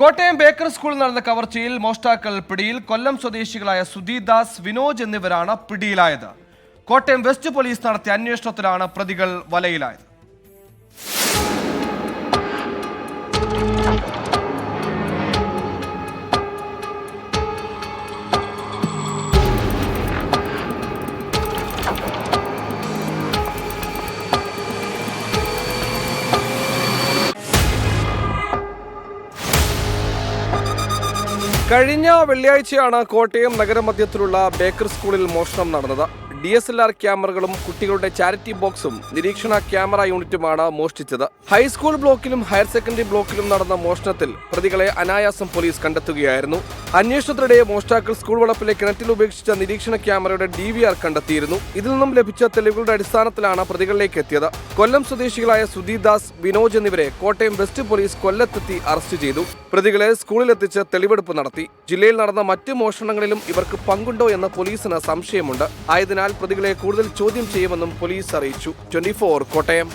Kottayam Baker സ്കൂളിൽ നടന്ന കവർച്ചയിൽ മോഷ്ടാക്കൾ പിടിയിൽ. കൊല്ലം സ്വദേശികളായ സുധീദാസ്, വിനോജ് എന്നിവരാണ് പിടിയിലായത്. കോട്ടയം വെസ്റ്റ് പോലീസ് നടത്തിയ അന്വേഷണത്തിലാണ് പ്രതികൾ വലയിലായത്. കഴിഞ്ഞ വെള്ളിയാഴ്ചയാണ് കോട്ടയം നഗരമധ്യത്തിലുള്ള ബേക്കർ സ്കൂളിൽ മോഷണം നടന്നത്. DSLR ക്യാമറകളും കുട്ടികളുടെ ചാരിറ്റി ബോക്സും നിരീക്ഷണ ക്യാമറ യൂണിറ്റുമാണ് മോഷ്ടിച്ചത്. ഹൈസ്കൂൾ ബ്ലോക്കിലും ഹയർ സെക്കൻഡറി ബ്ലോക്കിലും നടന്ന മോഷണത്തിൽ പ്രതികളെ അനായാസം പോലീസ് കണ്ടെത്തുകയായിരുന്നു. അന്വേഷണത്തിനിടെ മോഷ്ടാക്കൾ സ്കൂൾ വളപ്പിലെ കിണറ്റിൽ ഉപേക്ഷിച്ച നിരീക്ഷണ ക്യാമറയുടെ DVR കണ്ടെത്തിയിരുന്നു. ഇതിൽ നിന്നും ലഭിച്ച തെളിവുകളുടെ അടിസ്ഥാനത്തിലാണ് പ്രതികളിലേക്ക് എത്തിയത്. കൊല്ലം സ്വദേശികളായ സുധീദാസ്, വിനോജ് എന്നിവരെ കോട്ടയം വെസ്റ്റ് പോലീസ് കൊല്ലത്തെത്തി അറസ്റ്റ് ചെയ്തു. പ്രതികളെ സ്കൂളിലെത്തിച്ച് തെളിവെടുപ്പ് നടത്തി. ജില്ലയിൽ നടന്ന മറ്റ് മോഷണങ്ങളിലും ഇവർക്ക് പങ്കുണ്ടോ എന്ന് പോലീസിന് സംശയമുണ്ട്. ആയതിനാൽ പ്രതികളെ കൂടുതൽ ചോദ്യം ചെയ്യുമെന്നും പോലീസ് അറിയിച്ചു. 24 കോട്ടയം.